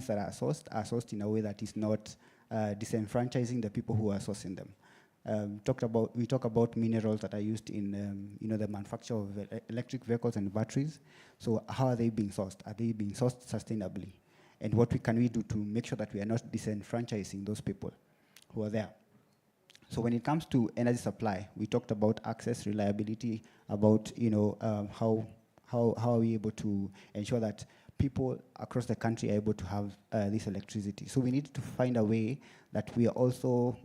that are sourced in a way that is not disenfranchising the people who are sourcing them. We talk about minerals that are used in the manufacture of electric vehicles and batteries. So how are they being sourced? Are they being sourced sustainably? And what can we do to make sure that we are not disenfranchising those people who are there? So when it comes to energy supply, we talked about access, reliability, about how are we able to ensure that people across the country are able to have this electricity. So we need to find a way that we are also,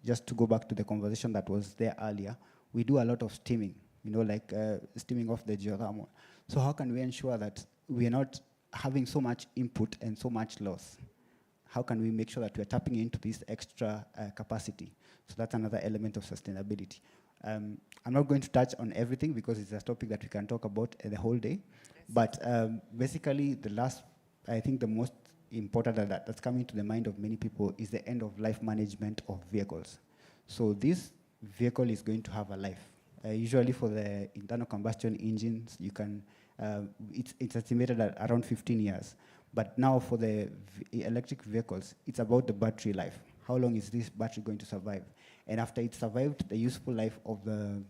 just to go back to the conversation that was there earlier, we do a lot of steaming, like steaming off the geothermal. So how can we ensure that we are not having so much input and so much loss? How can we make sure that we're tapping into this extra capacity? So that's another element of sustainability. I'm not going to touch on everything because it's a topic that we can talk about the whole day. Yes. But basically, I think the most important that's coming to the mind of many people is the end of life management of vehicles. So this vehicle is going to have a life. Usually for the internal combustion engines, you can, it's estimated at around 15 years. But now for the electric vehicles, it's about the battery life. How long is this battery going to survive? And after it's survived the useful life of the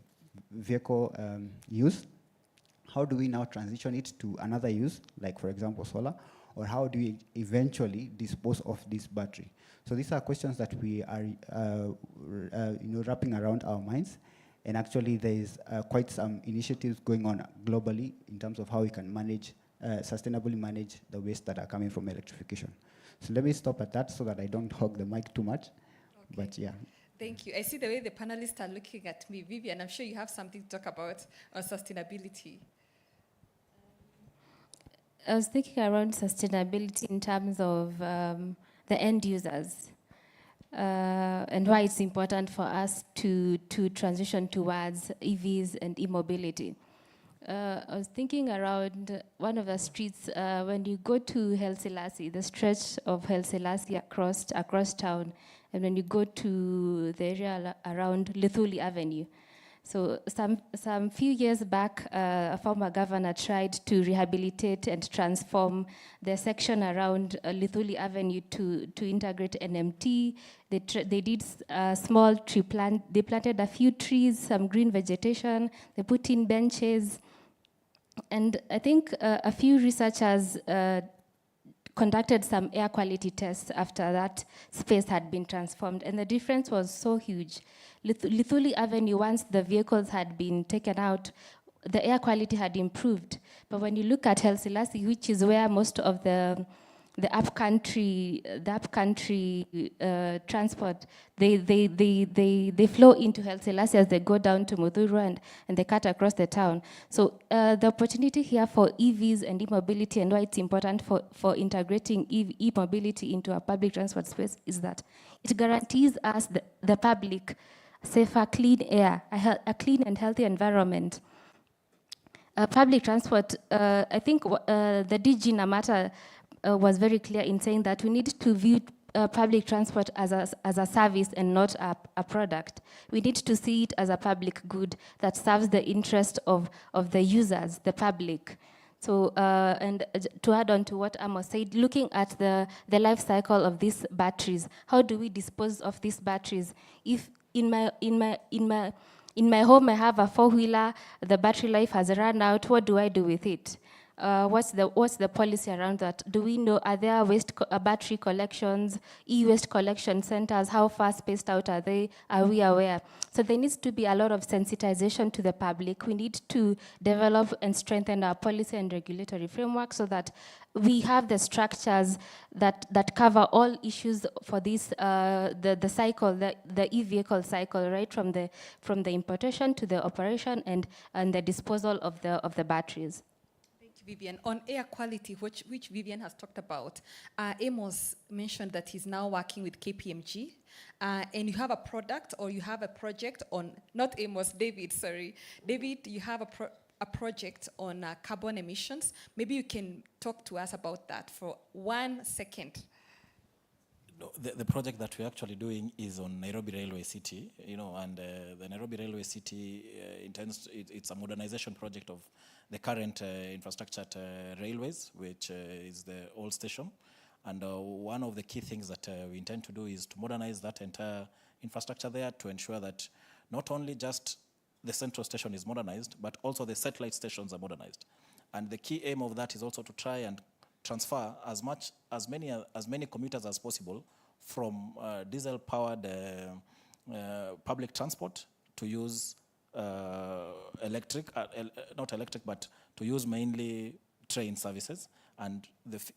vehicle use, how do we now transition it to another use, like for example solar, or how do we eventually dispose of this battery? So these are questions that we are wrapping around our minds. And actually there is quite some initiatives going on globally in terms of how we can manage sustainably manage the waste that are coming from electrification. So let me stop at that so that I don't hog the mic too much. Okay. But yeah. Thank you. I see the way the panelists are looking at me. Vivian, I'm sure you have something to talk about on sustainability. I was thinking around sustainability in terms of the end users and why it's important for us to transition towards EVs and e-mobility. I was thinking around one of the streets, when you go to Haile Selassie, the stretch of Haile Selassie across town, and when you go to the area around Luthuli Avenue. So some few years back, a former governor tried to rehabilitate and transform the section around Luthuli Avenue to integrate NMT. They did a small tree plant. They planted a few trees, some green vegetation. They put in benches. And I think a few researchers conducted some air quality tests after that space had been transformed, and the difference was so huge. Luthuli Avenue, once the vehicles had been taken out, the air quality had improved. But when you look at Haile Selassie, which is where most of the upcountry transport, they flow into Haile Selassie as they go down to Mudhuru and they cut across the town. So the opportunity here for EVs and e-mobility, and why it's important for integrating e-mobility into a public transport space, is that it guarantees us, the public, safer, clean air, a clean and healthy environment. Public transport, I think the DG Namata was very clear in saying that we need to view public transport as a service and not a product. We need to see it as a public good that serves the interest of the users, the public. So, and to add on to what Amos said, looking at the life cycle of these batteries, how do we dispose of these batteries? If in my home I have a four-wheeler, the battery life has run out, what do I do with it? What's the policy around that? Do we know, are there battery collections, e-waste collection centers? How far spaced out are they? Are we aware? So there needs to be a lot of sensitization to the public. We need to develop and strengthen our policy and regulatory framework so that we have the structures that cover all issues for this, the cycle, the e-vehicle cycle, right from the importation to the operation and the disposal of the batteries. Vivian, on air quality, which Vivian has talked about, Amos mentioned that he's now working with KPMG, and you have a product or you have a project on, not Amos, David, sorry. David, you have a project on carbon emissions. Maybe you can talk to us about that for 1 second. No, the project that we're actually doing is on Nairobi Railway City, and the Nairobi Railway City it's a modernization project of the current infrastructure at railways, which is the old station. And one of the key things that we intend to do is to modernize that entire infrastructure there to ensure that not only just the central station is modernized, but also the satellite stations are modernized. And the key aim of that is also to try and transfer as many commuters as possible from diesel-powered public transport to use not electric, but to use mainly train services. And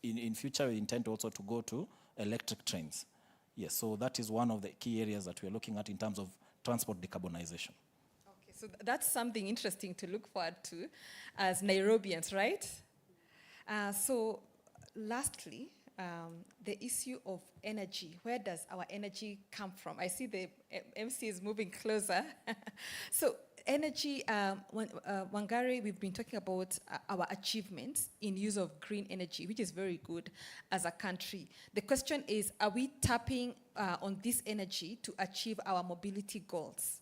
in future, we intend also to go to electric trains. Yes, so that is one of the key areas that we're looking at in terms of transport decarbonization. Okay, so that's something interesting to look forward to as Nairobians, right? So lastly, the issue of energy. Where does our energy come from? I see the MC is moving closer. So energy, Wangari, we've been talking about our achievements in use of green energy, which is very good as a country. The question is, are we tapping on this energy to achieve our mobility goals?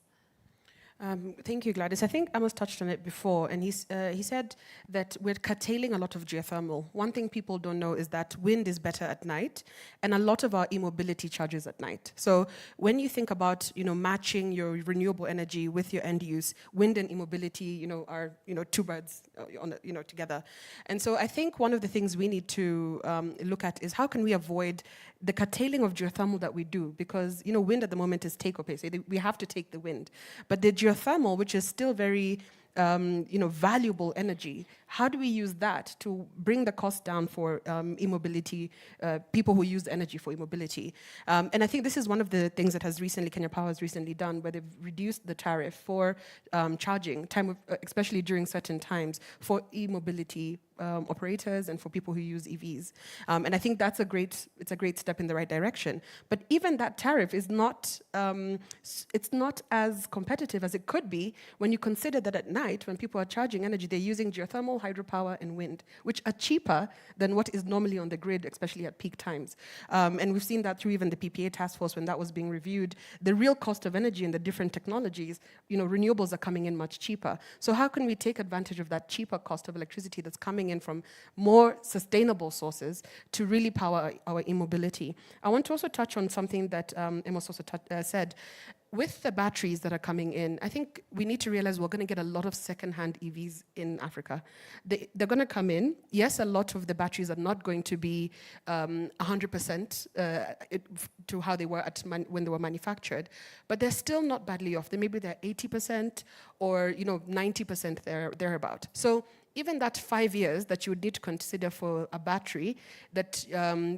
Thank you, Gladys. I think Amos touched on it before, and he said that we're curtailing a lot of geothermal. One thing people don't know is that wind is better at night, and a lot of our e-mobility charges at night. So when you think about, matching your renewable energy with your end use, wind and e-mobility, are, two birds, together. And so I think one of the things we need to look at is how can we avoid the curtailing of geothermal that we do, because wind at the moment is take or pay. So we have to take the wind, but the geothermal, which is still very valuable energy, how do we use that to bring the cost down for e-mobility, people who use energy for e-mobility? And I think this is one of the things that Kenya Power has recently done, where they've reduced the tariff for charging, especially during certain times, for e-mobility operators and for people who use EVs. And I think it's a great step in the right direction. But even that tariff is not, it's not as competitive as it could be when you consider that at night, when people are charging energy, they're using geothermal, hydropower, and wind, which are cheaper than what is normally on the grid, especially at peak times. And we've seen that through even the PPA task force when that was being reviewed. The real cost of energy and the different technologies, renewables are coming in much cheaper. So how can we take advantage of that cheaper cost of electricity that's coming in from more sustainable sources to really power our e-mobility? I want to also touch on something that Amos also said. With the batteries that are coming in, I think we need to realize we're going to get a lot of second-hand EVs in Africa. They're going to come in. Yes, a lot of the batteries are not going to be 100% to how they were when they were manufactured, but they're still not badly off. Maybe they're 80% or 90% thereabout. So even that 5 years that you would need to consider for a battery that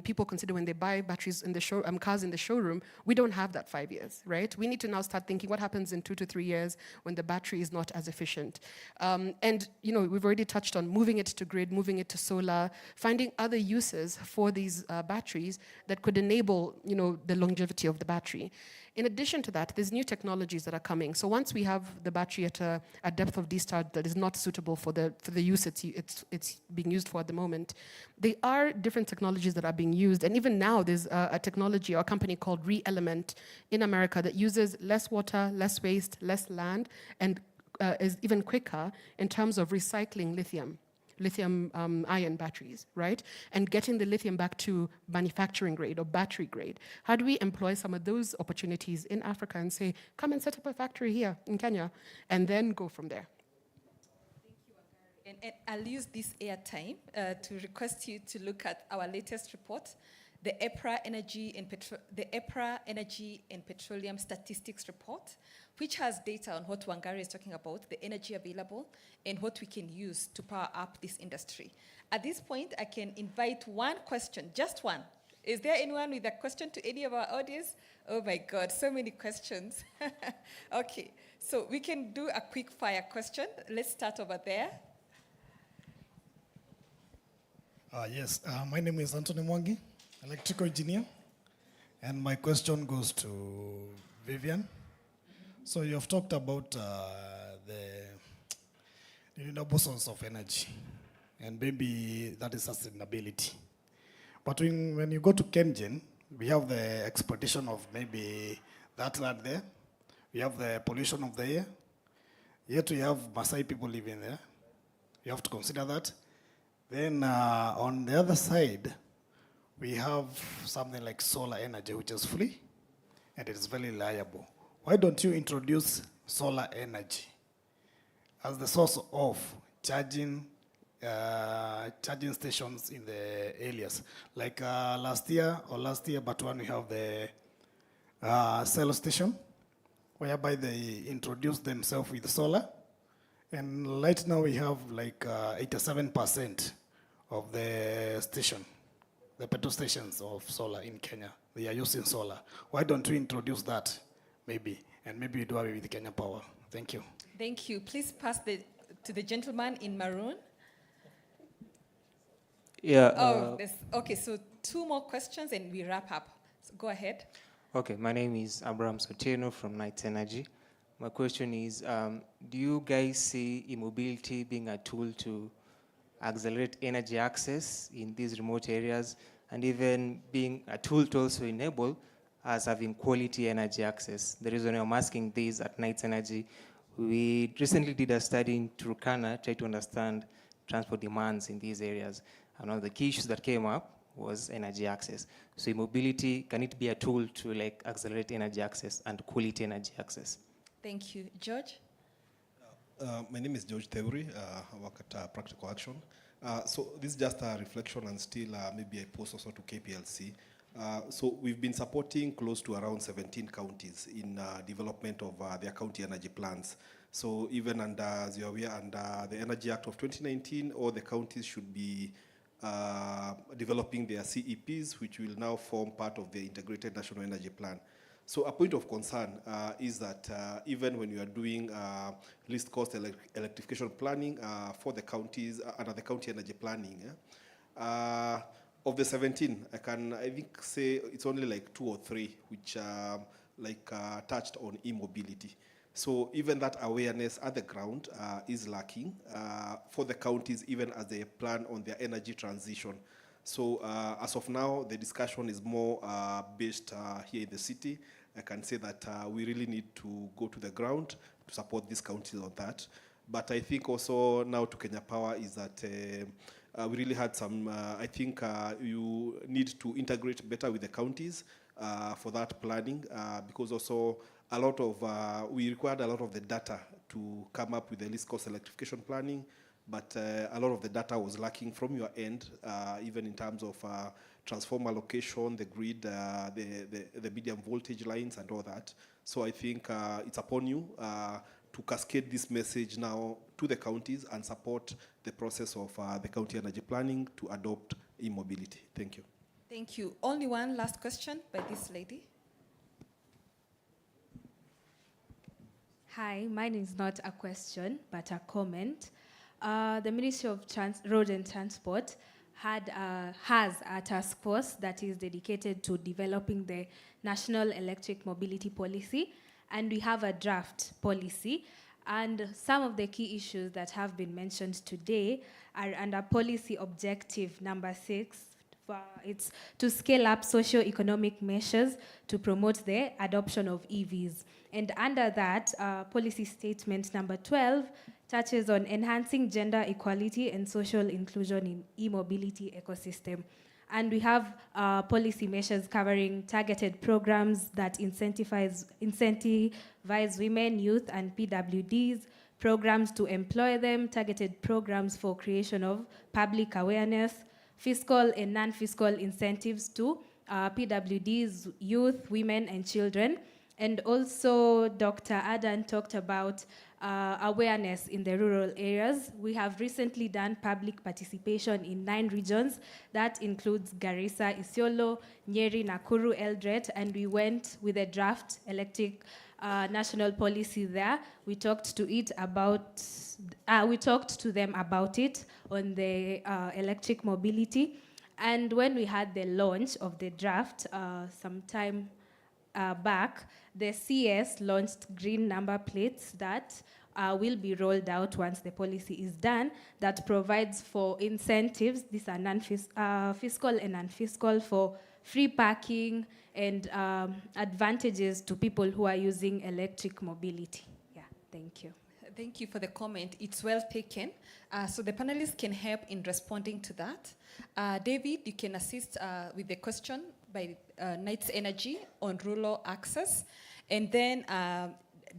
people consider when they buy batteries in the cars in the showroom, we don't have that 5 years, right? We need to now start thinking what happens in 2 to 3 years when the battery is not as efficient. And we've already touched on moving it to grid, moving it to solar, finding other uses for these batteries that could enable the longevity of the battery. In addition to that, there's new technologies that are coming. So once we have the battery at a depth of discharge that is not suitable for the use it's being used for at the moment, there are different technologies that are being used. And even now, there's a technology or a company called Re-Element in America that uses less water, less waste, less land, and is even quicker in terms of recycling lithium-ion batteries, right? And getting the lithium back to manufacturing grade or battery grade. How do we employ some of those opportunities in Africa and say, come and set up a factory here in Kenya, and then go from there? Thank you, and I'll use this airtime to request you to look at our latest report, the EPRA Energy and Petroleum Statistics Report, which has data on what Wangari is talking about, the energy available, and what we can use to power up this industry. At this point, I can invite one question, just one. Is there anyone with a question to any of our audience? Oh my God, so many questions. Okay, so we can do a quick fire question. Let's start over there. Yes, my name is Anthony Mwangi, electrical engineer, and my question goes to Vivian. So you have talked about the renewable source of energy, and maybe that is sustainability. But when you go to KenGen, we have the exploitation of maybe that land there. We have the pollution of the air. Yet we have Maasai people living there. You have to consider that. Then on the other side, we have something like solar energy, which is free, and it is very reliable. Why don't you introduce solar energy as the source of charging stations in the areas? Like last year, but one we have the cell station, whereby they introduce themselves with solar. And right now we have like 87% of the petrol stations of solar in Kenya, they are using solar. Why don't we introduce that, maybe? And maybe we do away with Kenya Power. Thank you. Thank you. Please pass to the gentleman in maroon. Yeah. Okay, so 2 more questions and we wrap up. So go ahead. Okay, my name is Abraham Soteno from Knight Energy. My question is, do you guys see Emobility being a tool to accelerate energy access in these remote areas, and even being a tool to also enable us having quality energy access? The reason I'm asking this at Knight Energy, we recently did a study in Turkana, try to understand transport demands in these areas. And one of the key issues that came up was energy access. So Emobility, can it be a tool to like accelerate energy access and quality energy access? Thank you. George? My name is George Theory. I work at Practical Action. So this is just a reflection and still maybe a post also to KPLC. So we've been supporting close to around 17 counties in development of their county energy plans. So even under, as you're aware, under the Energy Act of 2019, all the counties should be developing their CEPs, which will now form part of the Integrated National Energy Plan. So a point of concern is that even when you are doing least cost electrification planning for the counties, under the county energy planning, of the 17, I think say it's only like 2 or 3 which touched on e-mobility. So even that awareness at the ground is lacking for the counties, even as they plan on their energy transition. So as of now, the discussion is more based here in the city. I can say that we really need to go to the ground to support these counties on that. But I think also now to Kenya Power is that we really had some, I think you need to integrate better with the counties for that planning because also a lot of, we required a lot of the data to come up with the least cost electrification planning, but a lot of the data was lacking from your end, even in terms of transformer location, the grid, the medium voltage lines and all that. So I think it's upon you to cascade this message now to the counties and support the process of the county energy planning to adopt e-mobility. Thank you. Thank you. Only one last question by this lady. Hi, mine is not a question, but a comment. The Ministry of Road and Transport has a task force that is dedicated to developing the National Electric Mobility Policy, and we have a draft policy. And some of the key issues that have been mentioned today are under policy objective number 6. It's to scale up socio-economic measures to promote the adoption of EVs. And under that, policy statement number 12 touches on enhancing gender equality and social inclusion in e-mobility ecosystem. And we have policy measures covering targeted programs that incentivize women, youth, and PWDs, programs to employ them, targeted programs for creation of public awareness, fiscal and non-fiscal incentives to PWDs, youth, women, and children. And also, Dr. Adan talked about awareness in the rural areas. We have recently done public participation in 9 regions. That includes Garissa, Isiolo, Nyeri, Nakuru, Eldoret, and we went with a draft electric national policy there. We talked to them about it on the electric mobility. And when we had the launch of the draft some time back, the CS launched green number plates that will be rolled out once the policy is done, that provides for incentives. These are fiscal and non-fiscal, for free parking and advantages to people who are using electric mobility. Yeah, thank you. Thank you for the comment. It's well taken. So the panelists can help in responding to that. David, you can assist with the question by Knights Energy on rural access. And then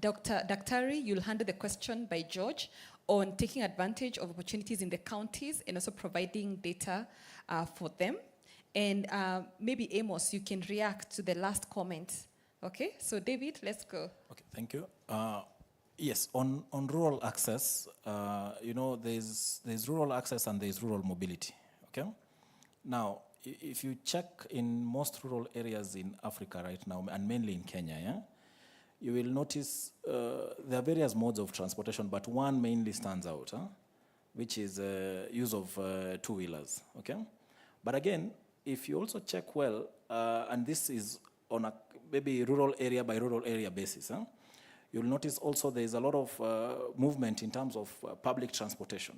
Daktari, you'll handle the question by George on taking advantage of opportunities in the counties and also providing data for them. And maybe Amos, you can react to the last comment. Okay, so David, let's go. Okay, thank you. Yes, on rural access, you know, there's rural access and there's rural mobility, okay? Now, if you check in most rural areas in Africa right now, and mainly in Kenya, yeah, you will notice there are various modes of transportation, but one mainly stands out, which is use of two-wheelers, okay? But again, if you also check well, and this is on a maybe rural area by rural area basis, you'll notice also there's a lot of movement in terms of public transportation,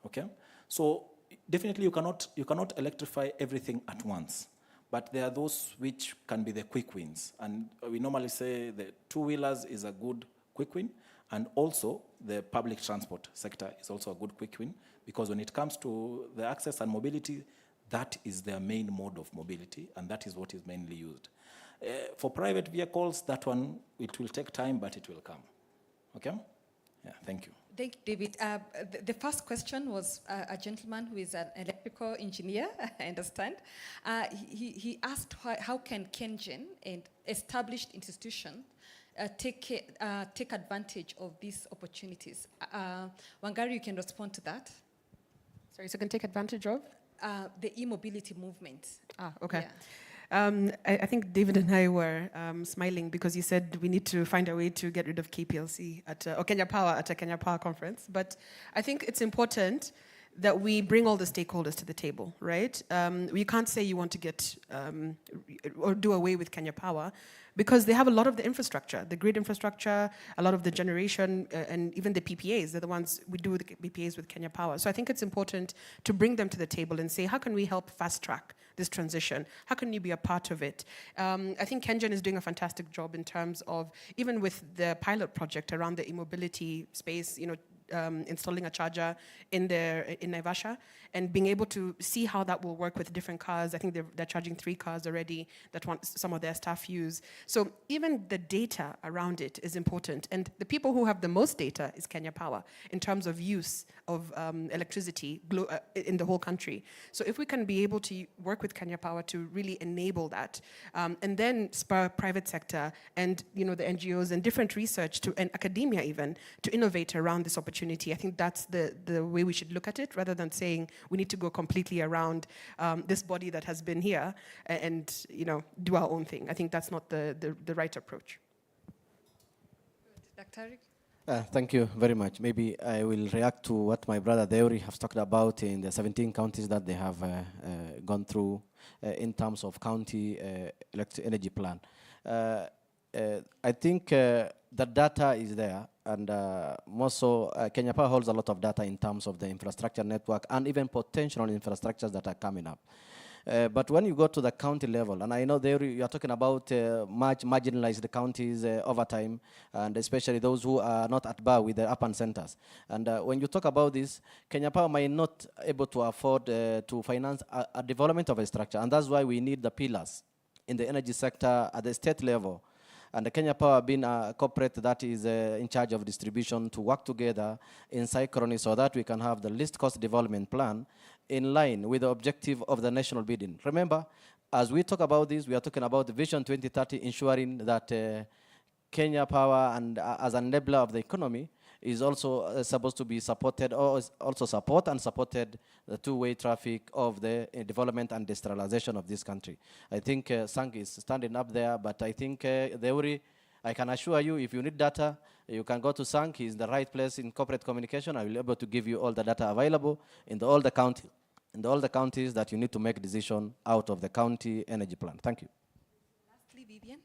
okay? So definitely you cannot electrify everything at once, but there are those which can be the quick wins. And we normally say the two-wheelers is a good quick win, and also the public transport sector is also a good quick win, because when it comes to the access and mobility, that is their main mode of mobility, and that is what is mainly used. For private vehicles, that one, it will take time, but it will come. Okay? Yeah, thank you. Thank you, David. The first question was a gentleman who is an electrical engineer, I understand. He asked how can KenGen and established institutions take advantage of these opportunities. Wangari, you can respond to that. Sorry, so can take advantage of? The e-mobility movement. Okay. Yeah. I think David and I were smiling because you said we need to find a way to get rid of KPLC or Kenya Power at a Kenya Power conference. But I think it's important that we bring all the stakeholders to the table, right? We can't say you want to get or do away with Kenya Power because they have a lot of the infrastructure, the grid infrastructure, a lot of the generation, and even the PPAs. They're the ones we do the PPAs with Kenya Power. So I think it's important to bring them to the table and say, how can we help fast track this transition? How can you be a part of it? I think KenGen is doing a fantastic job in terms of, even with the pilot project around the e-mobility space, you know, installing a charger in Naivasha and being able to see how that will work with different cars. I think they're charging 3 cars already that some of their staff use. So even the data around it is important. And the people who have the most data is Kenya Power in terms of use of electricity in the whole country. So if we can be able to work with Kenya Power to really enable that, and then spur private sector and, you know, the NGOs and different research and academia even to innovate around this opportunity, I think that's the way we should look at it, rather than saying we need to go completely around this body that has been here and, you know, do our own thing. I think that's not the right approach. Dr. Thank you very much. Maybe I will react to what my brother Deori has talked about in the 17 counties that they have gone through in terms of county electric energy plan. I think the data is there, and more so, Kenya Power holds a lot of data in terms of the infrastructure network and even potential infrastructures that are coming up. But when you go to the county level, and I know there you are talking about much marginalized counties over time, and especially those who are not at bar with the urban centers. And when you talk about this, Kenya Power might not able to afford to finance a development of a structure, and that's why we need the pillars in the energy sector at the state level. And the Kenya Power being a corporate that is in charge of distribution to work together in synchrony so that we can have the least cost development plan in line with the objective of the national bidding. Remember, as we talk about this, we are talking about the Vision 2030, ensuring that Kenya Power and as an enabler of the economy is also supposed to be supported, or also support and supported the two-way traffic of the development and industrialization of this country. I think Sang is standing up there, but I think I can assure you, if you need data, you can go to Sang. He's in the right place in corporate communication. I will be able to give you all the data available in all the counties that you need to make decision out of the county energy plan. Thank you. Lastly, Vivian.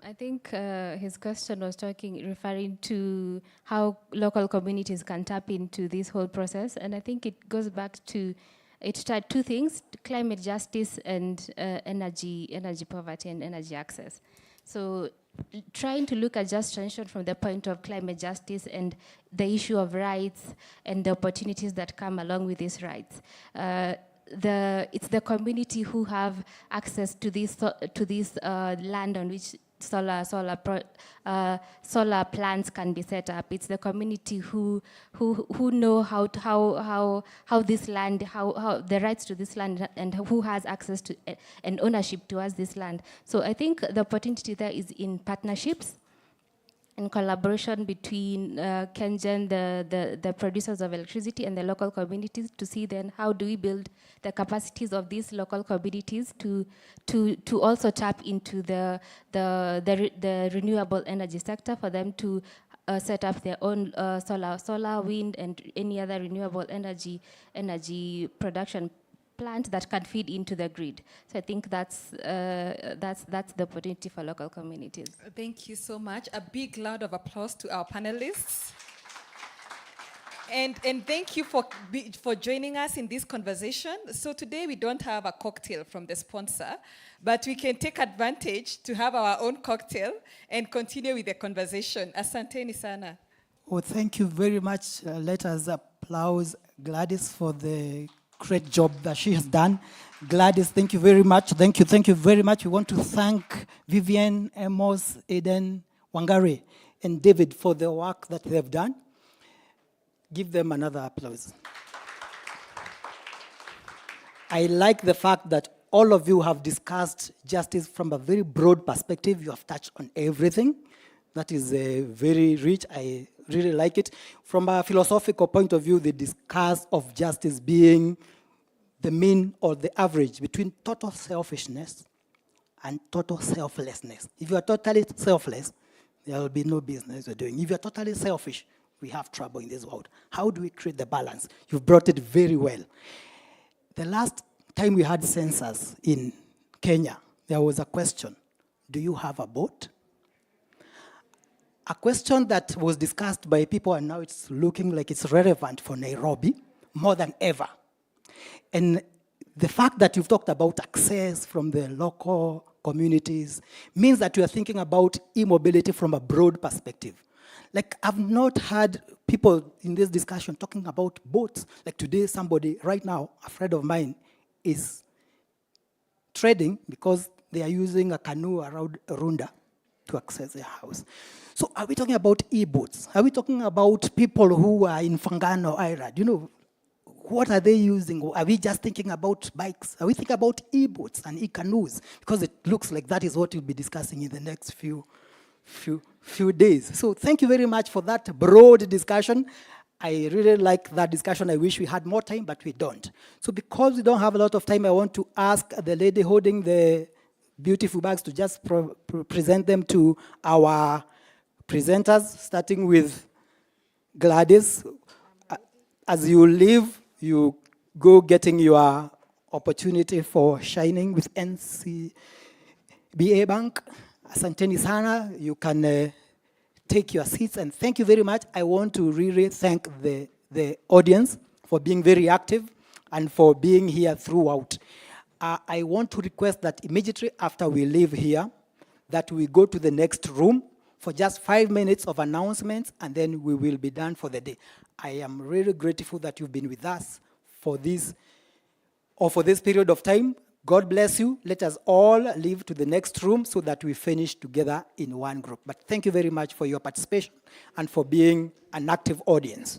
I think his question was referring to how local communities can tap into this whole process, and I think it goes back to, it started 2 things: climate justice and energy poverty and energy access. So trying to look at just transition from the point of climate justice and the issue of rights and the opportunities that come along with these rights. It's the community who have access to this land on which solar plants can be set up. It's the community who know how this land, how the rights to this land, and who has access to and ownership towards this land. So I think the opportunity there is in partnerships, in collaboration between KenGen, the producers of electricity, and the local communities, to see then how do we build the capacities of these local communities to also tap into the renewable energy sector, for them to set up their own solar, wind, and any other renewable energy production plant that can feed into the grid. So I think that's the opportunity for local communities. Thank you so much. A big round of applause to our panelists. And thank you for joining us in this conversation. So today we don't have a cocktail from the sponsor, but we can take advantage to have our own cocktail and continue with the conversation. Asanteni sana. Oh, thank you very much. Let us applaud Gladys for the great job that she has done. Gladys, thank you very much. Thank you very much. We want to thank Vivian, Amos, Eden, Wangari, and David for the work that they've done. Give them another applause. I like the fact that all of you have discussed justice from a very broad perspective. You have touched on everything. That is very rich. I really like it. From a philosophical point of view, they discuss of justice being the mean or the average between total selfishness and total selflessness. If you are totally selfless, there will be no business you're doing. If you're totally selfish, we have trouble in this world. How do we create the balance? You've brought it very well. The last time we had census in Kenya, there was a question: do you have a boat? A question that was discussed by people, and now it's looking like it's relevant for Nairobi more than ever. And the fact that you've talked about access from the local communities means that you are thinking about e-mobility from a broad perspective. Like, I've not had people in this discussion talking about boats. Like today, somebody right now, a friend of mine, is trading because they are using a canoe around Runda to access their house. So are we talking about e-boats? Are we talking about people who are in Fangano, Irad? You know, what are they using? Or are we just thinking about bikes? Are we thinking about e-boats and e-canoes? Because it looks like that is what we'll be discussing in the next few days. So thank you very much for that broad discussion. I really like that discussion. I wish we had more time, but we don't. So because we don't have a lot of time, I want to ask the lady holding the beautiful bags to just present them to our presenters, starting with Gladys. As you leave, you go getting your opportunity for shining with NCBA Bank. Asanteni sana. You can take your seats, and thank you very much. I want to really thank the audience for being very active and for being here throughout. I want to request that immediately after we leave here, that we go to the next room for just 5 minutes of announcements, and then we will be done for the day. I am really grateful that you've been with us for this period of time. God bless you. Let us all leave to the next room so that we finish together in one group. But thank you very much for your participation and for being an active audience.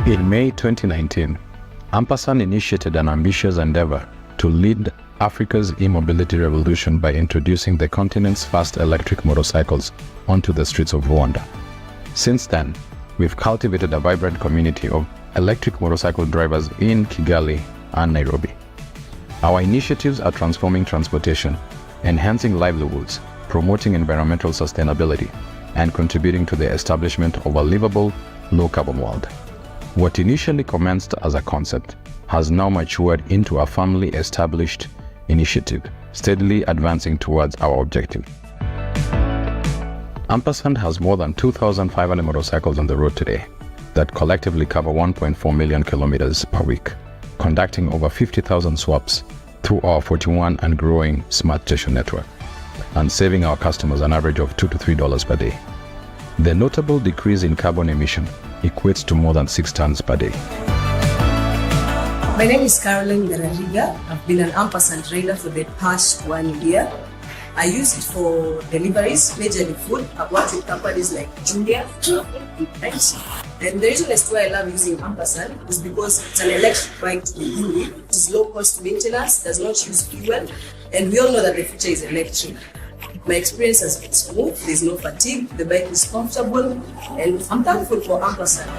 In May 2019, Ampersand initiated an ambitious endeavor to lead Africa's e-mobility revolution by introducing the continent's first electric motorcycles onto the streets of Rwanda. Since then, we've cultivated a vibrant community of electric motorcycle drivers in Kigali and Nairobi. Our initiatives are transforming transportation, enhancing livelihoods, promoting environmental sustainability, and contributing to the establishment of a livable, low-carbon world. What initially commenced as a concept has now matured into a firmly established initiative, steadily advancing towards our objective. Ampersand has more than 2,500 motorcycles on the road today that collectively cover 1.4 million kilometers per week, conducting over 50,000 swaps through our 41 and growing smart station network, and saving our customers an average of $2 to $3 per day. The notable decrease in carbon emission equates to more than 6 tons per day. My name is Caroline Garariga. I've been an Ampersand rider for the past 1 year. I use it for deliveries, majorly food. I've worked with companies like Jumia, and the reason as to why I love using Ampersand is because it's an electric bike to begin with. It is low cost maintenance, does not use fuel, and we all know that the future is electric. My experience has been smooth, there's no fatigue, the bike is comfortable, and I'm thankful for Ampersand.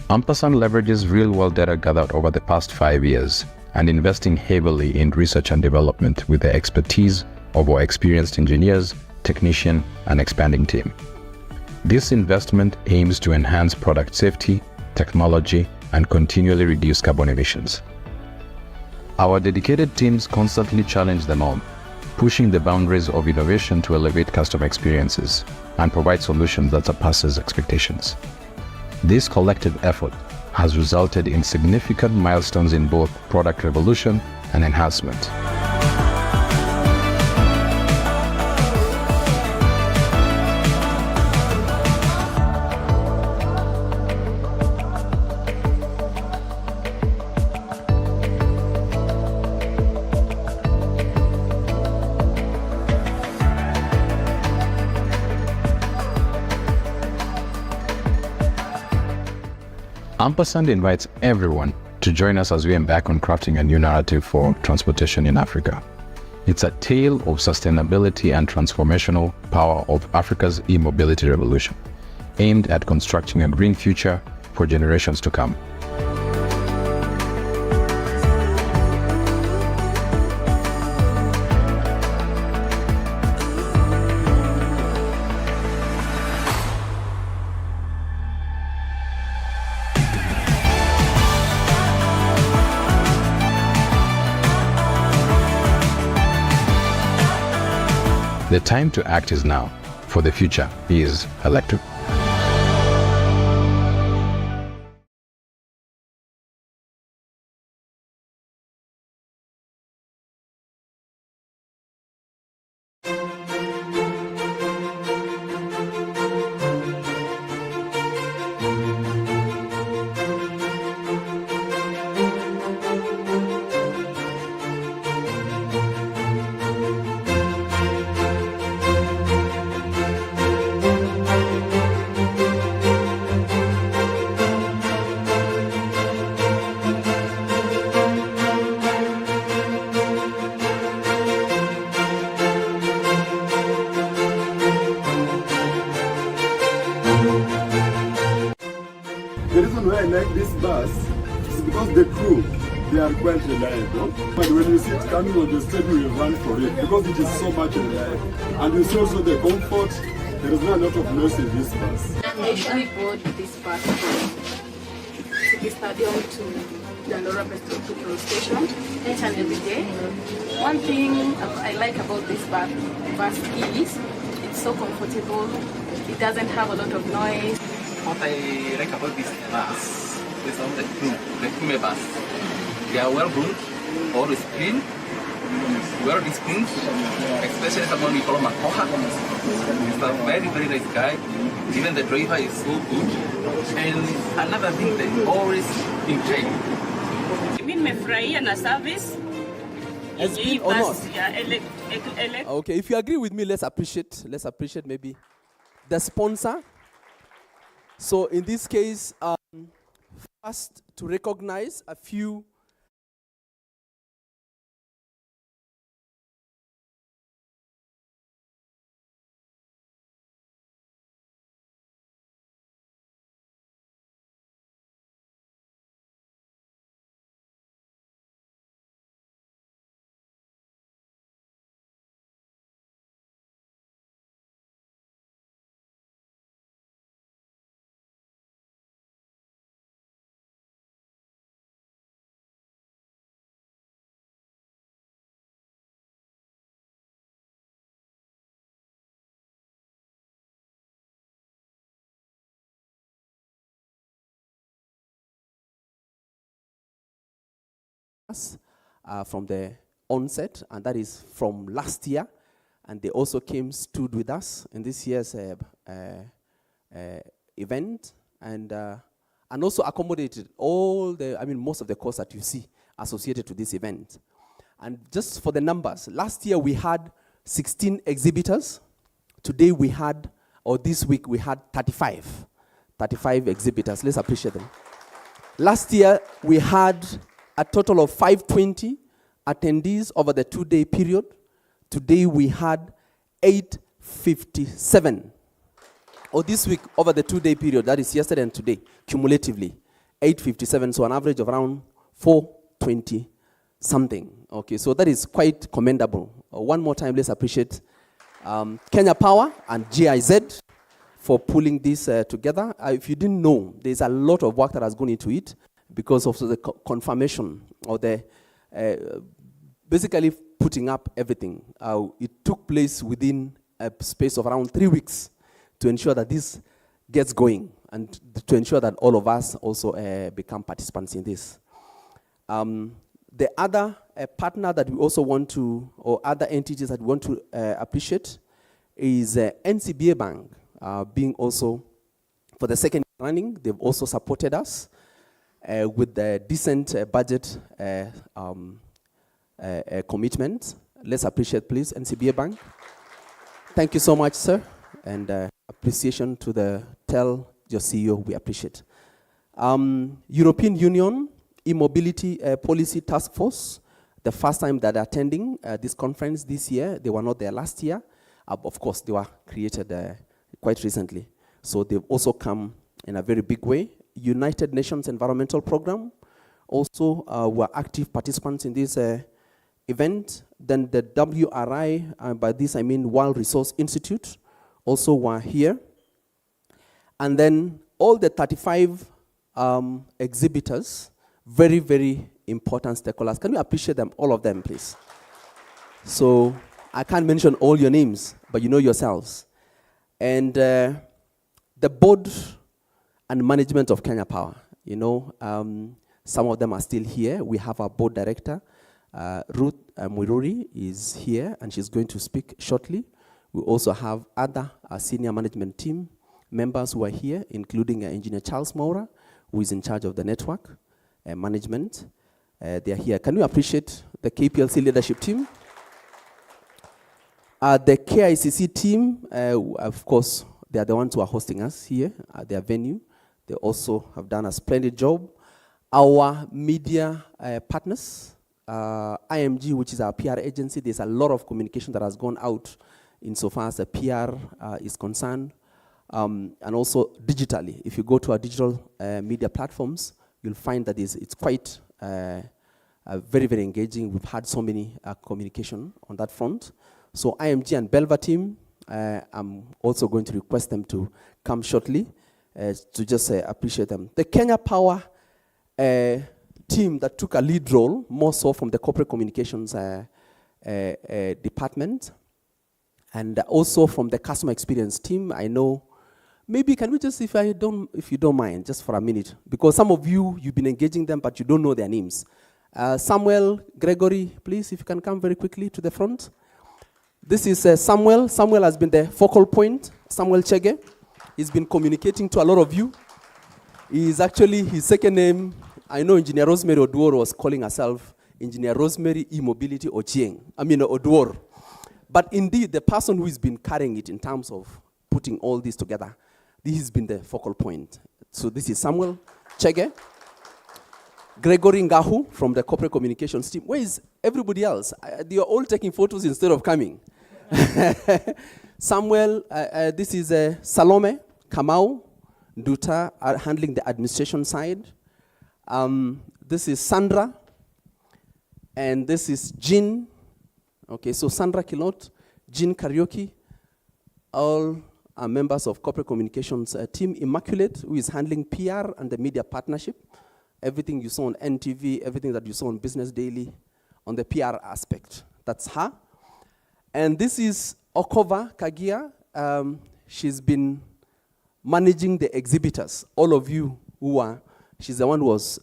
Ampersand leverages real-world data gathered over the past 5 years and investing heavily in research and development with the expertise of our experienced engineers, technician, and expanding team. This investment aims to enhance product safety, technology, and continually reduce carbon emissions. Our dedicated teams constantly challenge the norm, pushing the boundaries of innovation to elevate customer experiences and provide solutions that surpasses expectations. This collective effort has resulted in significant milestones in both product revolution and enhancement. Ampersand invites everyone to join us as we embark on crafting a new narrative for transportation in Africa. It's a tale of sustainability and transformational power of Africa's e-mobility revolution, aimed at constructing a green future for generations to come. The time to act is now, for the future is electric. The reason why I like this bus is because the crew, they are quite reliable. But when you see it coming on the street, we run for it because it is so much reliable. And you see also the comfort. There is not a lot of noise in this bus. I usually board this bus from the stadium to the Nairobi petrol station each and every day. One thing I like about this bus is it's so comfortable. It doesn't have a lot of noise. What I like about this bus is on the crew bus. They are well groomed, always clean, well disciplined, especially someone we call Makoha. He's a very, very nice guy. Even the driver is so good. And another thing, they're always in time. Mimi nimefurahia na service has been or not? Yeah, Okay, if you agree with me, let's appreciate maybe the sponsor. So in this case, first to recognize a few from the onset, and that is from last year. And they also came, stood with us in this year's event, and also accommodated all the, most of the costs that you see associated to this event. And just for the numbers, last year we had 16 exhibitors. Today we had, or this week we had 35 exhibitors. Let's appreciate them. Last year we had a total of 520 attendees over the 2-day period. Today we had 857. Or this week over the 2-day period, that is yesterday and today, cumulatively, 857, so an average of around 420 something. Okay, so that is quite commendable. One more time, let's appreciate Kenya Power and GIZ for pulling this together. If you didn't know, there's a lot of work that has gone into it because of the confirmation or the basically putting up everything. It took place within a space of around 3 weeks to ensure that this gets going and to ensure that all of us also become participants in this. The other partner that we also want to, or other entities that we want to appreciate is NCBA Bank, being also, for the second year running, they've also supported us with the decent budget commitment. Let's appreciate, please, NCBA Bank. Thank you so much, sir, and appreciation to tell your CEO we appreciate. European Union Emobility Policy Task Force, the first time that they're attending this conference this year. They were not there last year. Of course, they were created quite recently. So they've also come in a very big way. United Nations Environmental Program also were active participants in this event. Then the WRI, by this I mean World Resource Institute, also were here. And then all the 35 exhibitors, very, very important stakeholders. Can we appreciate them, all of them, please? So I can't mention all your names, but you know yourselves. And the board and management of Kenya Power, some of them are still here. We have our board director, Ruth Mwiruri is here, and she's going to speak shortly. We also have other senior management team members who are here, including Engineer Charles Maura, who is in charge of the network management. They are here. Can you appreciate the KPLC leadership team? The KICC team, of course, they are the ones who are hosting us here at their venue. They also have done a splendid job. Our media partners, IMG, which is our PR agency, there's a lot of communication that has gone out insofar as the PR is concerned. And also digitally, if you go to our digital media platforms, you'll find that it's quite very, very engaging. We've had so many communication on that front. So IMG and Belva team, I'm also going to request them to come shortly to just appreciate them. The Kenya Power team that took a lead role, more so from the corporate communications department, and also from the customer experience team. I know, maybe can we just, if you don't mind, just for a minute, because some of you've been engaging them, but you don't know their names. Samuel, Gregory, please, if you can come very quickly to the front. This is Samuel. Samuel has been the focal point. Samuel Chege. He's been communicating to a lot of you. He is actually, his second name, I know Engineer Rosemary Oduoro was calling herself Engineer Rosemary Emobility Oduor. But indeed, the person who has been carrying it in terms of putting all this together, this has been the focal point. So this is Samuel Chege, Gregory Ngahu from the corporate communications team. Where is everybody else? They are all taking photos instead of coming. Samuel, this is Salome Kamau Nduta handling the administration side. This is Sandra, and this is Jean. Okay, so Sandra Kilot, Jean Karaoke, all are members of corporate communications team. Immaculate, who is handling PR and the media partnership. Everything you saw on NTV, everything that you saw on Business Daily, on the PR aspect. That's her. And this is Okova Kagia. She's been managing the exhibitors. All of you who are, she's the one who was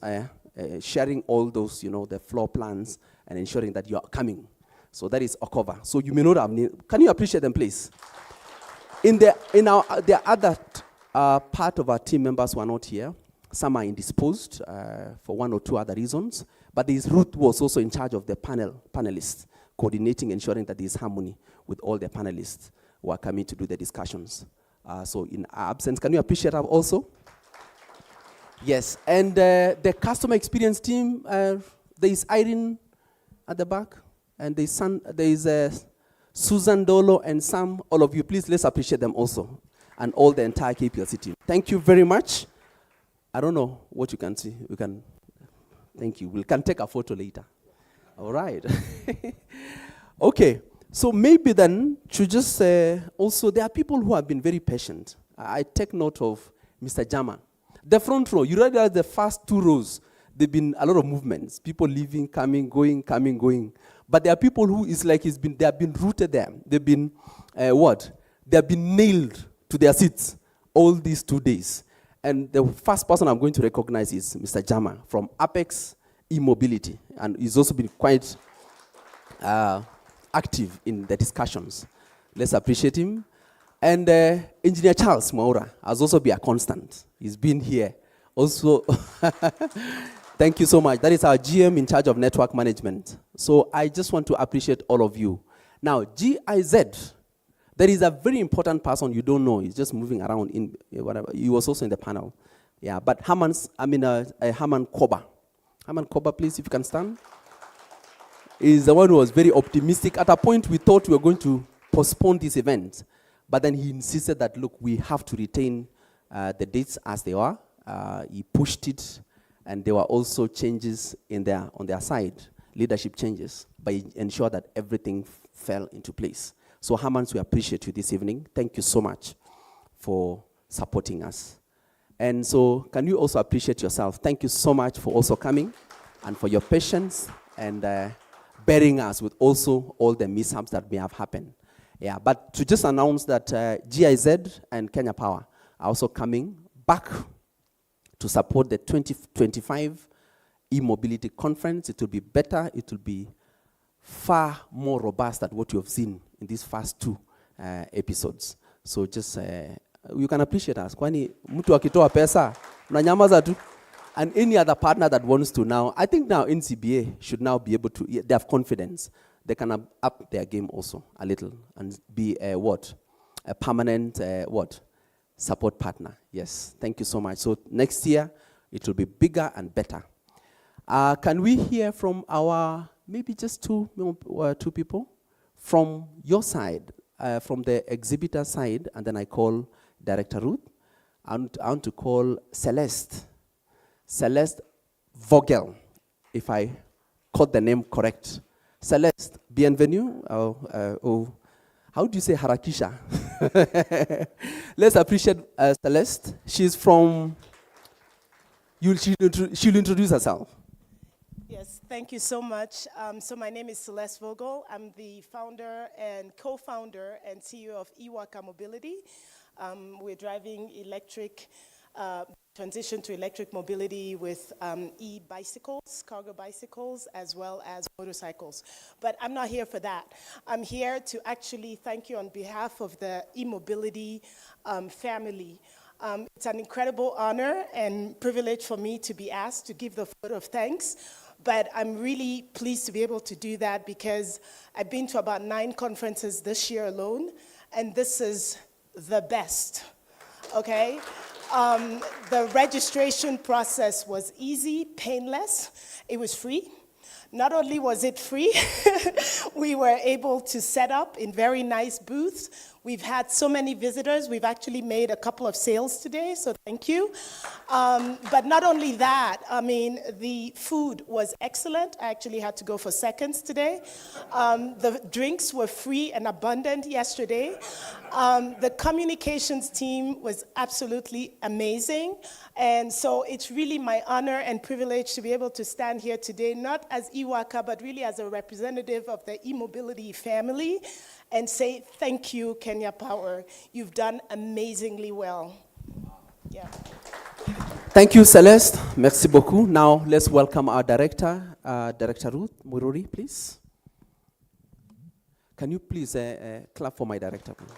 sharing all those, the floor plans and ensuring that you are coming. So that is Okova. So you may not have, can you appreciate them, please? The other part of our team members who are not here, some are indisposed for one or two other reasons, but Ruth was also in charge of the panelists, coordinating, ensuring that there is harmony with all the panelists who are coming to do the discussions. So in our absence, can you appreciate her also? Yes, and the customer experience team, there is Irene at the back, and there is Susan Dolo and Sam. All of you, please, let's appreciate them also, and all the entire KPLC team. Thank you very much. I don't know what you can see. Thank you. We can take a photo later. All right. Okay. So maybe then, to just also, there are people who have been very patient. I take note of Mr. Jama. The front row, you realize the first 2 rows, there have been a lot of movements. People leaving, coming, going. But there are people who they have been rooted there. They've been, They have been nailed to their seats all these 2 days. And the first person I'm going to recognize is Mr. Jama from Apex Emobility. And he's also been quite active in the discussions. Let's appreciate him. And Engineer Charles Maura has also been a constant. He's been here. Also, thank you so much. That is our GM in charge of network management. So I just want to appreciate all of you. Now, GIZ, there is a very important person you don't know. He's just moving around in whatever. He was also in the panel. Yeah, but Herman Koba. Herman Koba, please, if you can stand. He's the one who was very optimistic. At a point, we thought we were going to postpone this event. But then he insisted that, look, we have to retain the dates as they are. He pushed it, and there were also changes on their side, leadership changes, but he ensured that everything fell into place. So Hermans, we appreciate you this evening. Thank you so much for supporting us. And so can you also appreciate yourself? Thank you so much for also coming and for your patience and bearing us with also all the mishaps that may have happened. Yeah, but to just announce that GIZ and Kenya Power are also coming back to support the 2025 e-mobility conference. It will be better. It will be far more robust than what you have seen in these first 2 episodes. So just, you can appreciate us. Kwani mtu akitoa pesa, unanyamaza tu. And any other partner that wants to now, I think now NCBA should now be able to, they have confidence. They can up their game also a little and be a permanent support partner. Yes, thank you so much. So next year, it will be bigger and better. Can we hear from maybe just two people from your side, from the exhibitor side, and then I call Director Ruth. I want to call Celeste Vogel, if I caught the name correct. Celeste, bienvenue. How do you say harakisha? Let's appreciate Celeste. She's from, she'll introduce herself. Yes, thank you so much. So my name is Celeste Vogel. I'm the founder and co-founder and CEO of Emobility. We're driving transition to electric mobility with e-bicycles, cargo bicycles, as well as motorcycles. But I'm not here for that. I'm here to actually thank you on behalf of the e-mobility family. It's an incredible honor and privilege for me to be asked to give the vote of thanks But I'm really pleased to be able to do that because I've been to about 9 conferences this year alone, and this is the best, okay? The registration process was easy, painless. It was free. Not only was it free, we were able to set up in very nice booths. We've had so many visitors. We've actually made a couple of sales today, so thank you. But not only that, I mean, the food was excellent. I actually had to go for seconds today. The drinks were free and abundant yesterday. The communications team was absolutely amazing. And so it's really my honor and privilege to be able to stand here today, not as Iwaka, but really as a representative of the Emobility family, and say thank you, Kenya Power. You've done amazingly well. Yeah. Thank you, Celeste. Merci beaucoup. Now let's welcome our director, Director Ruth Mururi, please. Can you please clap for my director, please?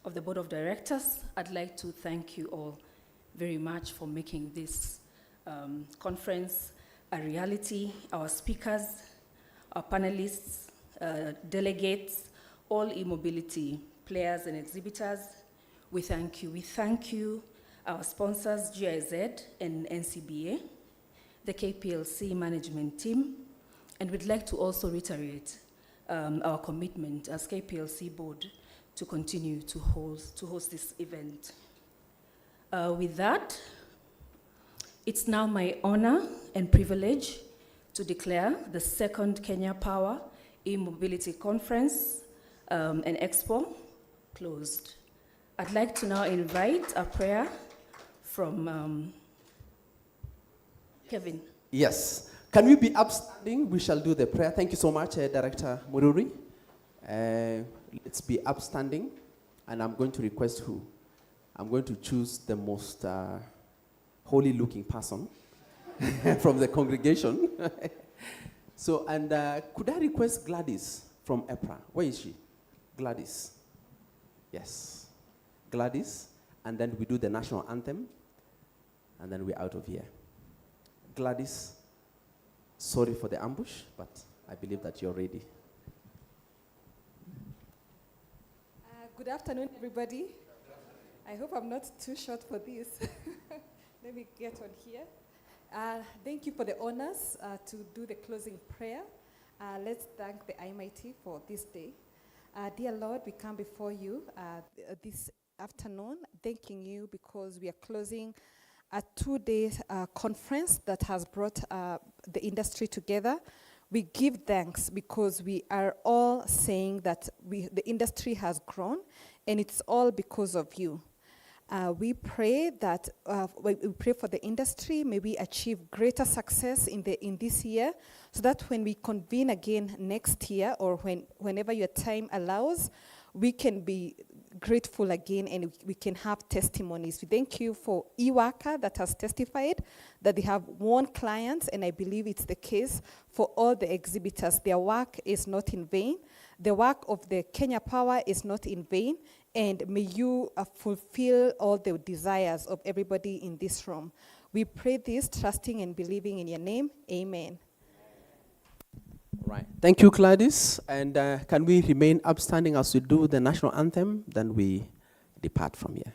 Of the Board of Directors, I'd like to thank you all very much for making this conference a reality. Our speakers, our panelists, delegates, all e-mobility players and exhibitors, we thank you. We thank you, our sponsors, GIZ and NCBA, the KPLC management team, and we'd like to also reiterate our commitment as KPLC board to continue to host this event. With that, it's now my honor and privilege to declare the second Kenya Power E-Mobility Conference and Expo closed. I'd like to now invite a prayer from Kevin. Yes. Can we be upstanding? We shall do the prayer. Thank you so much, Director Mururi. Let's be upstanding, and I'm going to request who? I'm going to choose the most holy-looking person from the congregation. So, and could I request Gladys from EPRA? Where is she? Gladys. Yes. Gladys, and then we do the national anthem, and then we're out of here. Gladys, sorry for the ambush, but I believe that you're ready. Good afternoon, everybody. I hope I'm not too short for this. Let me get on here. Thank you for the honors to do the closing prayer. Let's thank the Almighty for this day. Dear Lord, we come before you this afternoon, thanking you because we are closing a 2-day conference that has brought the industry together. We give thanks because we are all saying that the industry has grown, and it's all because of you. We pray that we pray for the industry. May we achieve greater success in this year, so that when we convene again next year or whenever your time allows, we can be grateful again and we can have testimonies. We thank you for Iwaka that has testified that they have won clients, and I believe it's the case for all the exhibitors. Their work is not in vain. The work of the Kenya Power is not in vain, and may you fulfill all the desires of everybody in this room. We pray this, trusting and believing in your name. Amen. Right. Thank you, Gladys. And can we remain upstanding as we do the national anthem? Then we depart from here.